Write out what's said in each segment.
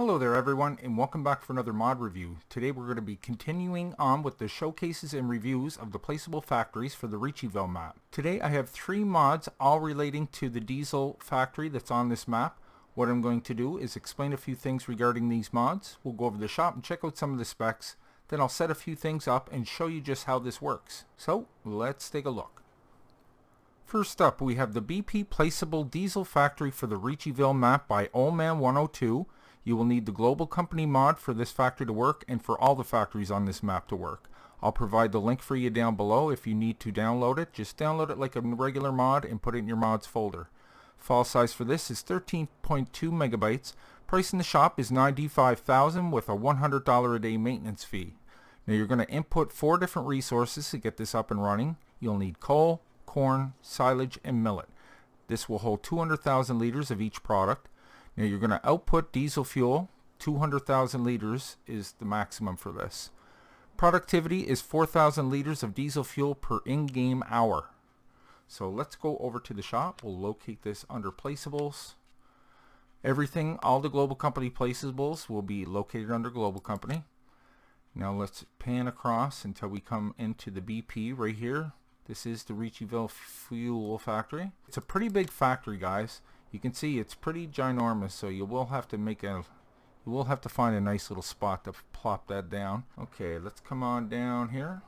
Hello there everyone, and welcome back for another mod review. Today we're going to be continuing on with the showcases and reviews of the placeable factories for the Richeyville map. Today I have 3 mods all relating to the diesel factory that's on this map. What I'm going to do is explain a few things regarding these mods. We'll go over the shop and check out some of the specs. Then I'll set a few things up and show you just how this works. So let's take a look. First up, we have the BP Placeable Diesel Factory for the Richeyville map by Old Man 102. You will need the global company mod for this factory to work and for all the factories on this map to work. I'll provide the link for you down below if you need to download it. Just download it like a regular mod and put it in your mods folder. File size for this is 13.2 megabytes. Price in the shop is $95,000 with a $100 a day maintenance fee. Now you're going to input 4 different resources to get this up and running. You'll need coal, corn, silage, and millet. This will hold 200,000 liters of each product. Now you're going to output diesel fuel. 200,000 liters is the maximum for this. Productivity is 4,000 liters of diesel fuel per in-game hour. So let's go over to the shop. We'll locate this under placeables. Everything, all the global company placeables will be located under global company. Now let's pan across until we come into the BP right here. This is the Richeyville Fuel Factory. It's a pretty big factory, guys. You can see it's pretty ginormous, so you will have to find a nice little spot to plop that down. Okay, let's come on down here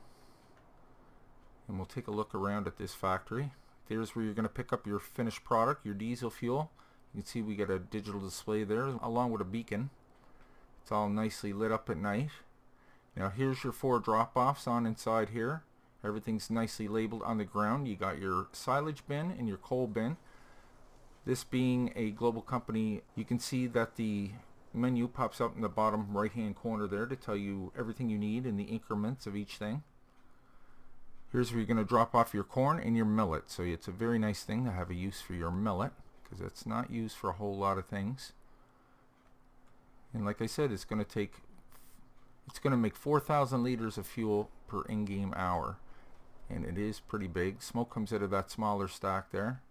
and we'll take a look around at this factory. There's where you're going to pick up your finished product, your diesel fuel. You can see we get a digital display there along with a beacon. It's all nicely lit up at night. Now here's your 4 drop-offs on inside here. Everything's nicely labeled on the ground. You got your silage bin and your coal bin. This being a global company, you can see that the menu pops up in the bottom right hand corner there to tell you everything you need in the increments of each thing. Here's where you're going to drop off your corn and your millet. So it's a very nice thing to have a use for your millet, because it's not used for a whole lot of things. And like I said, it's going to make 4,000 liters of fuel per in-game hour. And it is pretty big. Smoke comes out of that smaller stack there.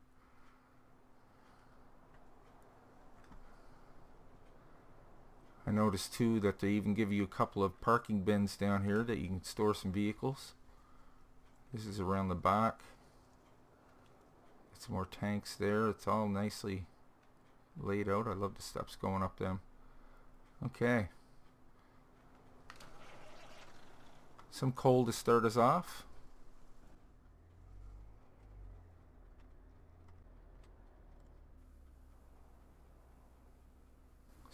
I noticed too that they even give you a couple of parking bins down here that you can store some vehicles. This is around the back. Got some more tanks there. It's all nicely laid out. I love the steps going up them. Okay. Some coal to start us off.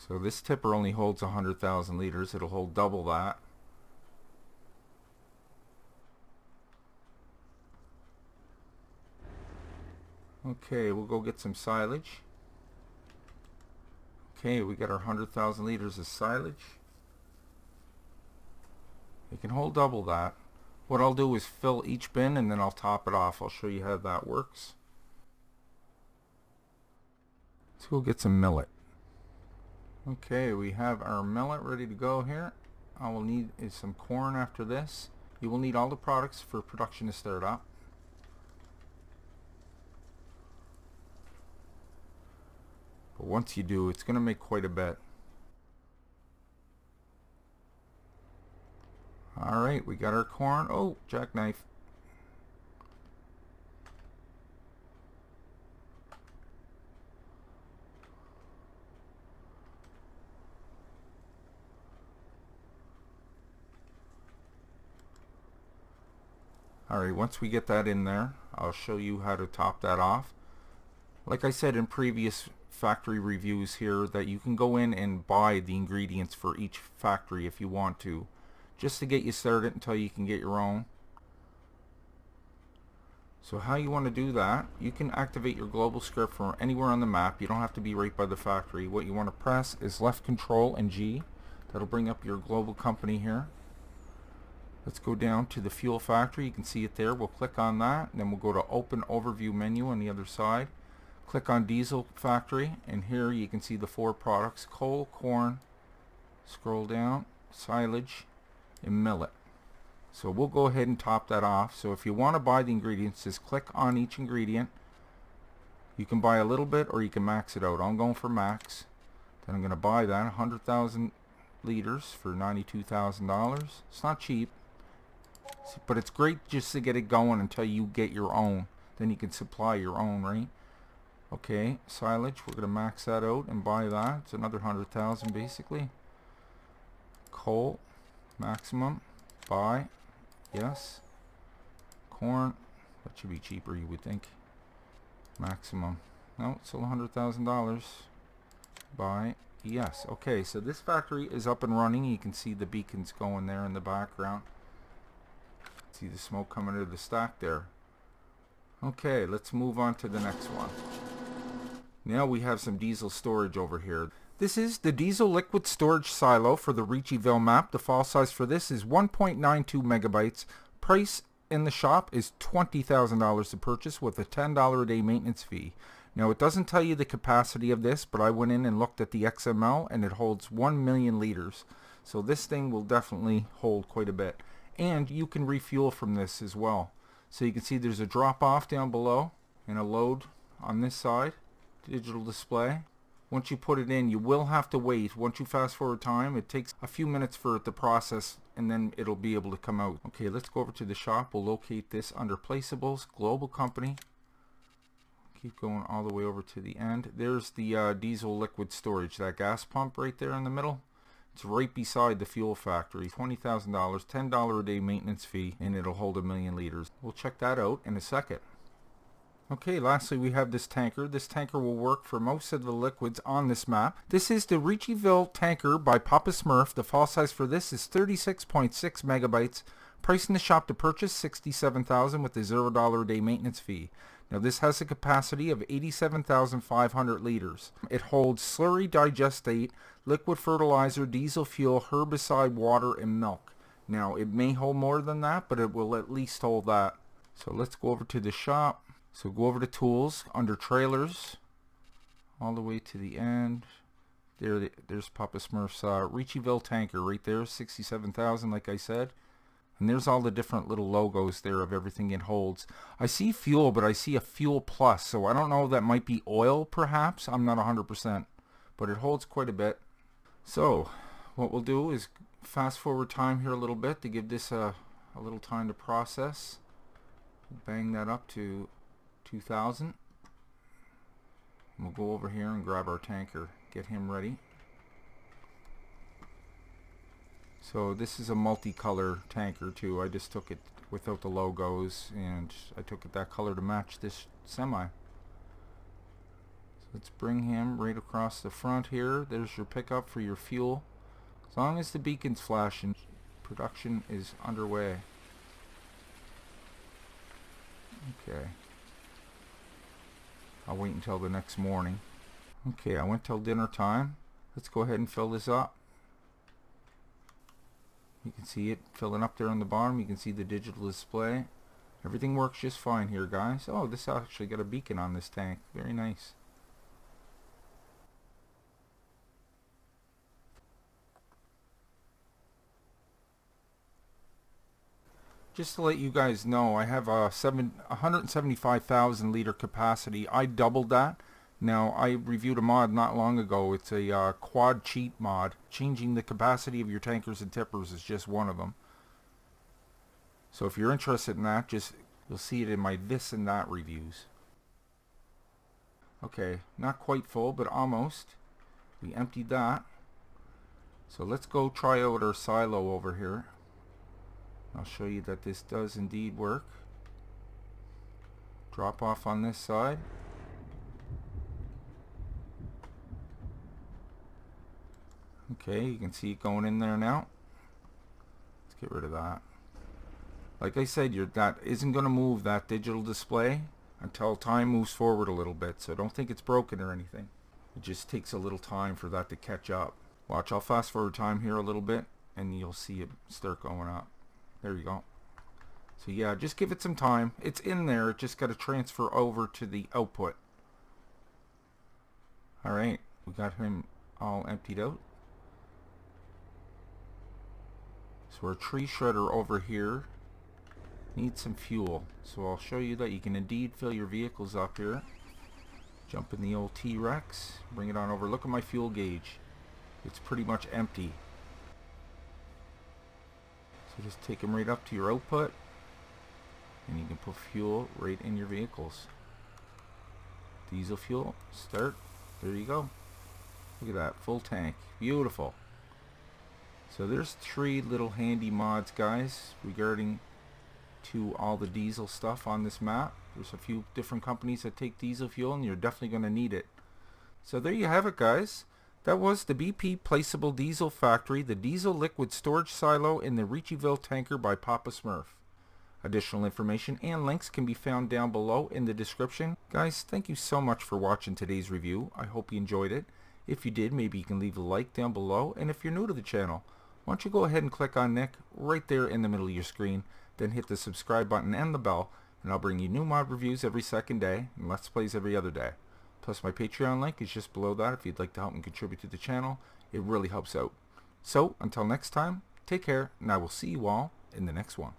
So this tipper only holds 100,000 liters. It'll hold double that. Okay, we'll go get some silage. Okay, we got our 100,000 liters of silage. It can hold double that. What I'll do is fill each bin and then I'll top it off. I'll show you how that works. Let's go get some millet. Okay, we have our millet ready to go here. All we'll need is some corn after this. You will need all the products for production to start up. But once you do, it's going to make quite a bit. Alright, we got our corn. Oh, jackknife. Alright, once we get that in there, I'll show you how to top that off. Like I said in previous factory reviews here, that you can go in and buy the ingredients for each factory if you want to, just to get you started until you can get your own. So how you want to do that, you can activate your global script from anywhere on the map. You don't have to be right by the factory. What you want to press is left control and G. That'll bring up your global company here. Let's go down to the fuel factory. You can see it there. We'll click on that, and then we'll go to open overview menu on the other side. Click on diesel factory, and here you can see the 4 products: coal, corn, scroll down, silage, and millet. So we'll go ahead and top that off. So if you want to buy the ingredients, just click on each ingredient. You can buy a little bit or you can max it out. I'm going for max. Then I'm going to buy that 100,000 liters for $92,000. It's not cheap, but it's great just to get it going until you get your own. Then you can supply your own, right? Okay, silage, we're going to max that out and buy that. It's another 100,000 basically. Coal, maximum, buy, yes. Corn, that should be cheaper, you would think. Maximum, no, it's still $100,000. Buy, yes. Okay, so this factory is up and running. You can see the beacons going there in the background. See the smoke coming out of the stack there. Okay, let's move on to the next one. Now we have some diesel storage over here. This is the diesel liquid storage silo for the Riccieville map. The file size for this is 1.92 megabytes. Price in the shop is $20,000 to purchase with a $10 a day maintenance fee. Now it doesn't tell you the capacity of this, but I went in and looked at the XML and it holds 1 million liters. So this thing will definitely hold quite a bit. And you can refuel from this as well. So you can see there's a drop off down below and a load on this side. Digital display. Once you put it in, you will have to wait. Once you fast forward time, it takes a few minutes for it to process and then it'll be able to come out. Okay, let's go over to the shop. We'll locate this under Placeables, Global Company. Keep going all the way over to the end. There's the diesel liquid storage, that gas pump right there in the middle. It's right beside the fuel factory. $20,000, $10 a day maintenance fee, and it'll hold 1 million liters. We'll check that out in a second. Okay, lastly we have this tanker. This tanker will work for most of the liquids on this map. This is the Riccieville tanker by Papa Smurf. The file size for this is 36.6 megabytes. Price in the shop to purchase $67,000 with a $0 a day maintenance fee. Now this has a capacity of 87,500 liters. It holds slurry digestate, liquid fertilizer, diesel fuel, herbicide, water, and milk. Now it may hold more than that, but it will at least hold that. So let's go over to the shop. So go over to tools, under trailers, all the way to the end. There's Papa Smurf's Riccieville tanker right there, 67,000 like I said. And there's all the different little logos there of everything it holds. I see fuel, but I see a fuel plus, so I don't know if that might be oil perhaps. I'm not 100%, but it holds quite a bit. So what we'll do is fast forward time here a little bit to give this a little time to process. Bang that up to 2000. We'll go over here and grab our tanker, get him ready. So this is a multicolor tanker too. I just took it without the logos and I took it that color to match this semi. So let's bring him right across the front here. There's your pickup for your fuel. As long as the beacon's flashing, production is underway. Okay. I'll wait until the next morning. Okay, I went till dinner time. Let's go ahead and fill this up. You can see it filling up there on the bottom. You can see the digital display. Everything works just fine here, guys. Oh, this actually got a beacon on this tank. Very nice. Just to let you guys know, I have a 175,000 liter capacity. I doubled that. Now, I reviewed a mod not long ago. It's a quad cheat mod. Changing the capacity of your tankers and tippers is just one of them. So if you're interested in that, you'll see it in my this and that reviews. Okay, not quite full, but almost. We emptied that. So let's go try out our silo over here. I'll show you that this does indeed work. Drop off on this side. Okay, you can see it going in there now. Let's get rid of that. Like I said, that isn't going to move, that digital display, until time moves forward a little bit. So don't think it's broken or anything. It just takes a little time for that to catch up. Watch, I'll fast forward time here a little bit and you'll see it start going up. There you go. So yeah, just give it some time. It's in there. It just got to transfer over to the output. Alright, we got him all emptied out. So our tree shredder over here needs some fuel. So I'll show you that you can indeed fill your vehicles up here. Jump in the old T-Rex. Bring it on over. Look at my fuel gauge. it's pretty much empty. So just take them right up to your output, and you can put fuel right in your vehicles. Diesel fuel, start, there you go. Look at that, full tank, beautiful. So there's 3 little handy mods, guys, regarding to all the diesel stuff on this map. There's a few different companies that take diesel fuel, and you're definitely going to need it. So there you have it, guys. That was the BP Placeable Diesel Factory, the Diesel Liquid Storage Silo in the Ritchieville Tanker by Papa Smurf. Additional information and links can be found down below in the description. Guys, thank you so much for watching today's review. I hope you enjoyed it. If you did, maybe you can leave a like down below. And if you're new to the channel, why don't you go ahead and click on Nick right there in the middle of your screen. Then hit the subscribe button and the bell, and I'll bring you new mod reviews every second day and Let's Plays every other day. Plus my Patreon link is just below that if you'd like to help me contribute to the channel. It really helps out. So, until next time, take care, and I will see you all in the next one.